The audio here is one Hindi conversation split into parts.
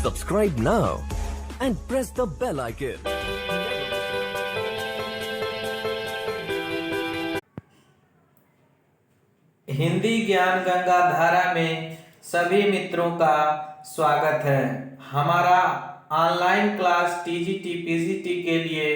Subscribe now and press the bell icon. Hindi ज्ञान गंगा धारा में सभी मित्रों का स्वागत है। हमारा ऑनलाइन क्लास टीजीटी पीजीटी के लिए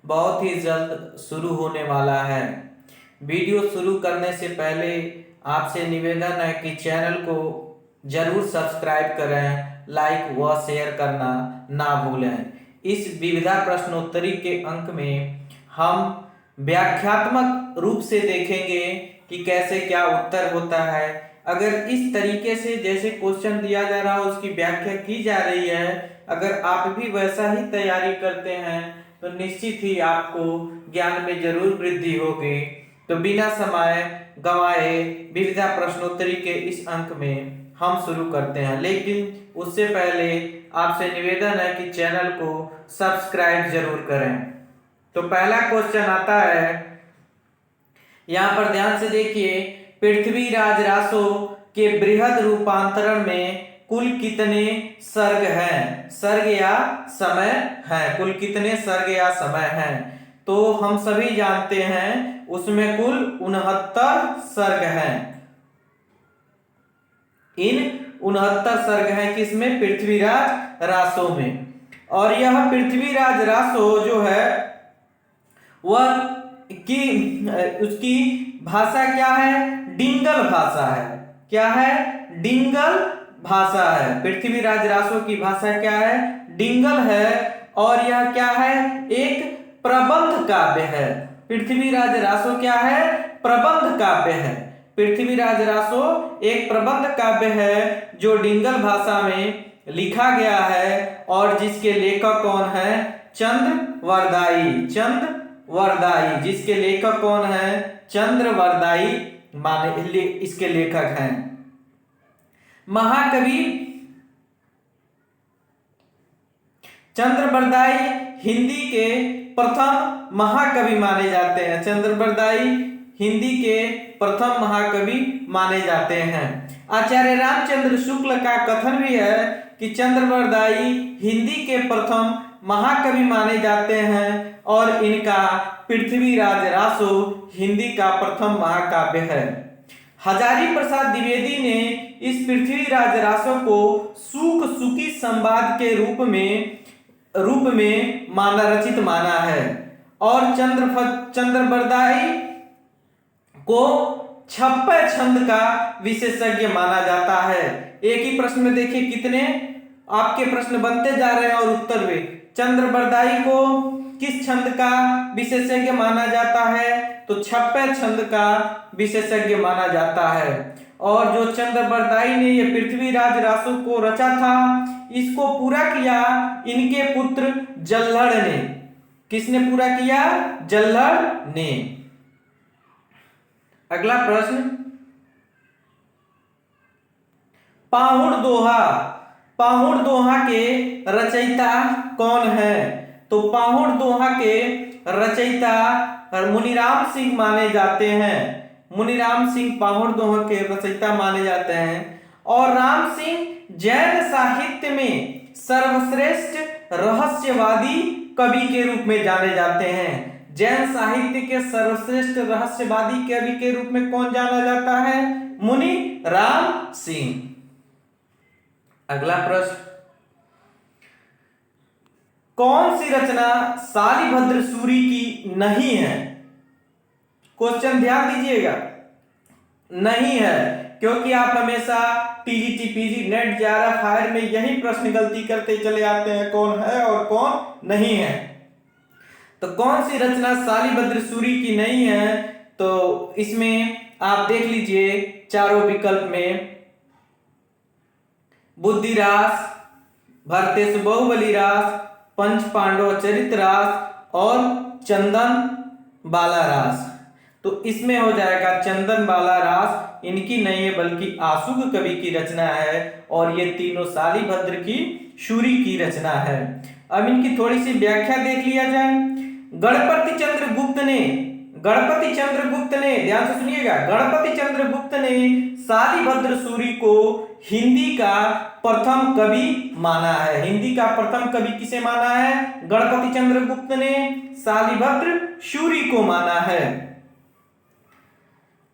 बहुत ही जल्द शुरू होने वाला है। वीडियो शुरू करने से पहले आपसे निवेदन है कि चैनल को जरूर सब्सक्राइब करें, लाइक व शेयर करना ना भूलें। इस विविधा प्रश्नोत्तरी के अंक में हम व्याख्यात्मक रूप से देखेंगे कि कैसे क्या उत्तर होता है। अगर इस तरीके से जैसे क्वेश्चन दिया जा रहा है उसकी व्याख्या की जा रही है, अगर आप भी वैसा ही तैयारी करते हैं तो निश्चित ही आपको ज्ञान में जरूर वृद्धि होगी। तो बिना समय गंवाए विविधा प्रश्नोत्तरी के इस अंक में हम शुरू करते हैं, लेकिन उससे पहले आपसे निवेदन है कि चैनल को सब्सक्राइब जरूर करें। तो पहला क्वेश्चन आता है, यहाँ पर ध्यान से देखिए, पृथ्वी राजरासो के बृहद रूपांतरण में कुल कितने सर्ग हैं? सर्ग या समय हैं? कुल कितने सर्ग या समय हैं? तो हम सभी जानते हैं उसमें कुल 69 सर्ग हैं। इन 69 सर्ग हैं किसमें? पृथ्वीराज रासो में। और यह पृथ्वीराज रासो जो है वह उसकी भाषा क्या है? डिंगल भाषा है। क्या है? डिंगल भाषा है। पृथ्वीराज रासो की भाषा क्या है? डिंगल है। और यह क्या है? एक प्रबंध काव्य है। पृथ्वीराज रासो क्या है? प्रबंध काव्य है। पृथ्वीराज रासो एक प्रबंध काव्य है जो डिंगल भाषा में लिखा गया है और जिसके लेखक कौन है? चंद्रवरदाई। चंद्रवरदाई जिसके लेखक कौन है? चंद्रवरदाई माने इसके लेखक हैं। महाकवि चंद्रवरदाई हिंदी के प्रथम महाकवि माने जाते हैं। चंद्रवरदाई हिंदी के प्रथम महाकवि माने जाते हैं। आचार्य रामचंद्र शुक्ल का कथन भी है कि चंद्रवरदाई हिंदी के प्रथम महाकवि माने जाते हैं और इनका पृथ्वीराज रासो हिंदी का प्रथम महाकाव्य है। हजारी प्रसाद द्विवेदी ने इस पृथ्वीराज रासो को सूक सूकी संवाद के रूप में रचित माना है और चंद्रवरदाई को छप्पे छंद का विशेषज्ञ माना जाता है। एक ही प्रश्न में देखिए कितने आपके प्रश्न बनते जा रहे हैं और उत्तर भी। चंद्रवरदाई को किस छंद का विशेषज्ञ माना जाता है? तो छप्पे छंद का विशेषज्ञ माना जाता है। और जो चंद्रवरदाई ने ये पृथ्वीराज रासो को रचा था, इसको पूरा किया इनके पुत्र जल्लड़ ने। किसने पूरा किया? जल्लड़ ने। अगला प्रश्न, पाहुड़ दोहा। पाहुड़ दोहा के रचयिता कौन है? तो पाहुड़ दोहा के रचयिता मुनिराम सिंह माने जाते हैं। मुनिराम सिंह पाहुड़ दोहा के रचयिता माने जाते हैं। और राम सिंह जैन साहित्य में सर्वश्रेष्ठ रहस्यवादी कवि के रूप में जाने जाते हैं। जैन साहित्य के सर्वश्रेष्ठ रहस्यवादी कवि के रूप में कौन जाना जाता है? मुनि राम सिंह। अगला प्रश्न, कौन सी रचना शालिभद्र सूरी की नहीं है? क्वेश्चन ध्यान दीजिएगा, नहीं है, क्योंकि आप हमेशा TGT PG NET JRF higher में यही प्रश्न गलती करते चले आते हैं, कौन है और कौन नहीं है। तो कौन सी रचना शालिभद्र सूरी की नहीं है? तो इसमें आप देख लीजिए चारों विकल्प में, बुद्धिरास, भरतेश बाहुबली रास, पंच पांडव चरित रास और चंदन बाला रास। तो इसमें हो जाएगा चंदन बाला रास इनकी नहीं है बल्कि आशुक कवि की रचना है और ये तीनों शालिभद्र की सूरी की रचना है। अब इनकी थोड़ी सी व्याख्या देख लिया जाए। गणपति चंद्र गुप्त ने गणपति चंद्रगुप्त ने, ध्यान से सुनिएगा, गणपति चंद्रगुप्त ने शालिभद्र सूरी को हिंदी का प्रथम कवि माना है। हिंदी का प्रथम कवि किसे माना है? गणपति चंद्रगुप्त ने शालिभद्र सूरी को माना है।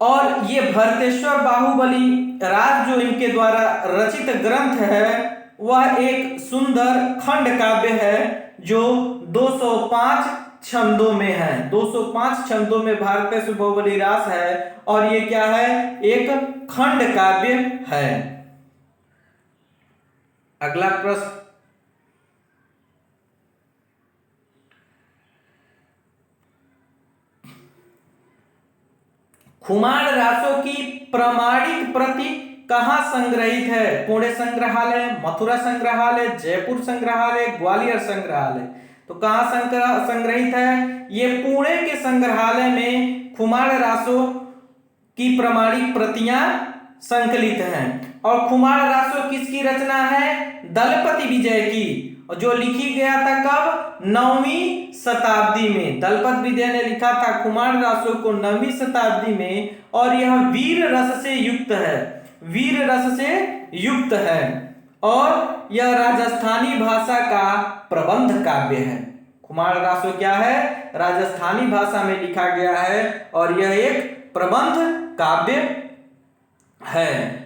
और ये भरतेश्वर बाहुबली राज जो इनके द्वारा रचित ग्रंथ है वह एक सुंदर खंड काव्य है जो 205 छंदों में है। 205 छंदों में भारतेश्वर बाहुबली रास है और ये क्या है? एक खंड काव्य है। अगला प्रश्न, खुमार रासों की प्रमाणिक प्रति कहां संग्रहित है? पुणे संग्रहालय, मथुरा संग्रहालय, जयपुर संग्रहालय, ग्वालियर संग्रहालय। तो कहां संग्रहित है? ये पुणे के संग्रहालय में खुमार रासों की प्रमाणिक प्रतियां संकलित हैं। और खुमार रासों किसकी रचना है? दलपति विजय की, और जो लिखी गया था कब? 9वीं शताब्दी में। दलपति विजय ने लिखा था खुमार रासों को 9वीं शताब्दी में, और यह वीर रस से युक्त है, वीर रस से युक्त है, और यह राजस्थानी भाषा का प्रबंध काव्य है। खुमार रासों क्या है? राजस्थानी भाषा में लिखा गया है और यह एक प्रबंध काव्य है।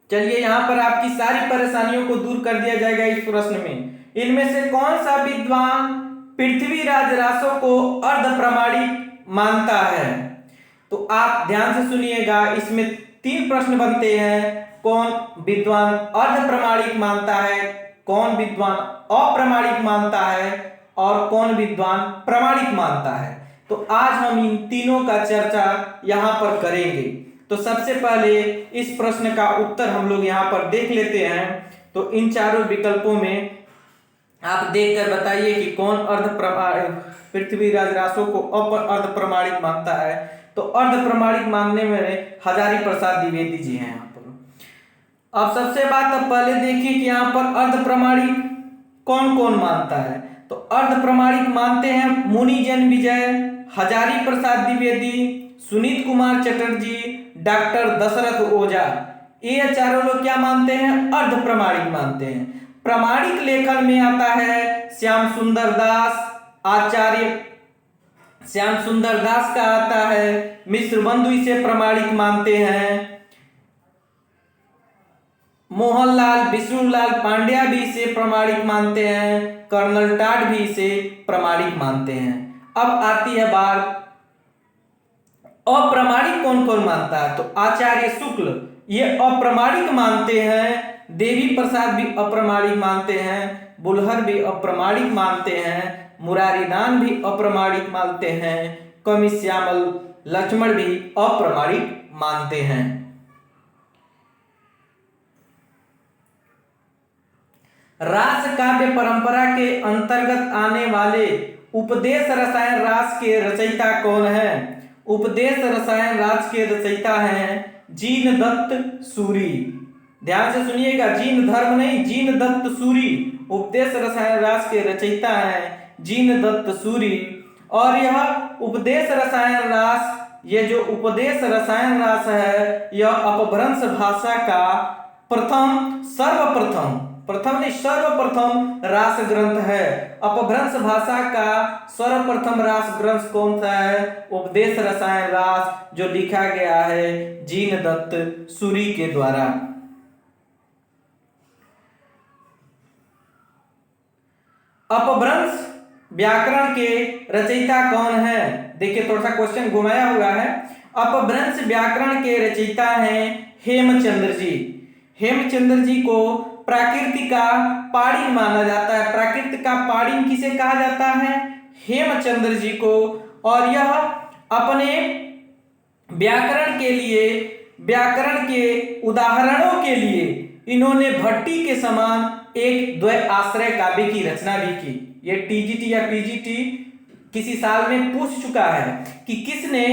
चलिए यहां पर आपकी सारी परेशानियों को दूर कर दिया जाएगा इस प्रश्न में। इनमें से कौन सा विद्वान पृथ्वीराज रासों को अर्ध प्रमाणिक मानता है? तो आप ध्यान से सुनिएगा, इसमें 3 प्रश्न बनते हैं। कौन विद्वान अर्ध प्रमाणिक मानता है, कौन विद्वान अप्रमाणिक मानता है, और कौन विद्वान प्रमाणिक मानता है। तो आज हम इन तीनों का चर्चा यहां पर करेंगे। तो सबसे पहले इस प्रश्न का उत्तर हम लोग यहां पर देख लेते हैं। तो इन चारों विकल्पों में आप देखकर बताइए कि कौन पृथ्वीराज रासों को अर्ध प्रमाणिक मानता है। तो अर्ध प्रमाणिक मानने में हजारी प्रसाद द्विवेदी जी हैं यहाँ पर। अब सबसे बात अब पहले देखिए कि यहाँ पर अर्ध प्रमाणिक कौन कौन मानता है। तो अर्ध प्रमाणिक मानते हैं मुनिजन विजय, हजारी प्रसाद द्विवेदी, सुनीत कुमार चटर्जी, डॉक्टर दशरथ ओझा। ये चारों लोग क्या मानते हैं? अर्ध प्रमाणिक मानते हैं। प्रमाणिक लेखन में आता है श्याम सुंदर दास, आचार्य श्याम सुंदर दास का आता है, मिश्र बंधु इसे प्रमाणिक मानते हैं, मोहनलाल विष्णुलाल पांड्या भी इसे प्रमाणिक मानते हैं, कर्नल टाड भी इसे प्रमाणिक मानते हैं। अब आती है बात अप्रमाणिक कौन कौन मानता है। तो आचार्य शुक्ल ये अप्रमाणिक मानते हैं, देवी प्रसाद भी अप्रमाणिक मानते हैं, बुलहर भी अप्रमाणिक मानते हैं, मुरारीदान भी अप्रमाणिक मानते हैं, कवि श्यामल लक्ष्मण भी अप्रमाणिक मानते हैं। रास काव्य परंपरा के अंतर्गत आने वाले उपदेश रसायन रास के रचयिता कौन है? उपदेश रसायन रास के रचयिता हैं जीन दत्त सूरी। ध्यान से सुनिएगा, जीन धर्म नहीं, जीन दत्त सूरी उपदेश रसायन रास के रचयिता हैं जीन दत्त सूरी। और यह उपदेश रसायन रास, ये जो उपदेश रसायन रास है, यह अपभ्रंश भाषा का सर्वप्रथम रास ग्रंथ है। अपभ्रंश भाषा का सर्वप्रथम रास ग्रंथ कौन सा है? उपदेश रसायन रास, जो लिखा गया है जीन दत्त सूरी के द्वारा। अपभ्रंश व्याकरण के रचयिता कौन है? देखिए थोड़ा सा क्वेश्चन घुमाया हुआ है। अपभ्रंश व्याकरण के रचयिता हैं हेमचंद्र जी। हेमचंद्र जी को प्राकृत का पाणिनि माना जाता है। प्राकृत का पाणिनि किसे कहा जाता है? हेमचंद्र जी को। और यह अपने व्याकरण के लिए, व्याकरण के उदाहरणों के लिए इन्होंने भट्टी के समान एक द्वय आश्रय काव्य की रचना भी की। ये टीजीटी या पीजीटी किसी साल में पूछ चुका है कि किसने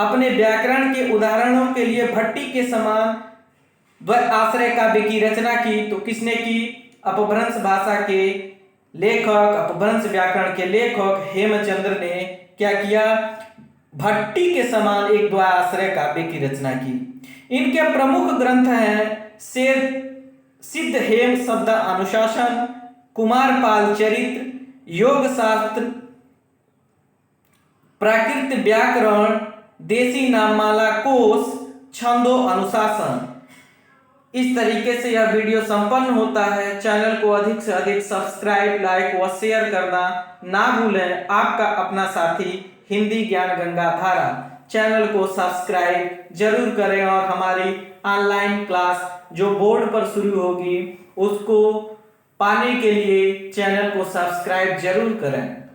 अपने व्याकरण के उदाहरणों के लिए भट्टी के समान द्वय आश्रय काव्य की रचना की। तो किसने की? अपभ्रंश भाषा के लेखक अपभ्रंश व्याकरण के लेखक हेमचंद्र ने क्या किया, भट्टी के समान एक द्वयाश्रय काव्य की रचना की। इनके प्रमुख ग्रंथ हैं शेर सिद्ध हेम शब्द अनुशासन, कुमारपाल चरित्र, योग शास्त्र, प्राकृत व्याकरण, देसी नाममाला कोश, छंदो अनुशासन। इस तरीके से यह वीडियो संपन्न होता है। चैनल को अधिक से अधिक सब्सक्राइब, लाइक व शेयर करना ना भूलें। आपका अपना साथी हिंदी ज्ञान गंगा धारा। चैनल को सब्सक्राइब जरूर करें और हमारी ऑनलाइन क्लास जो बोर्ड पर शुरू होगी उसको पाने के लिए चैनल को सब्सक्राइब जरूर करें।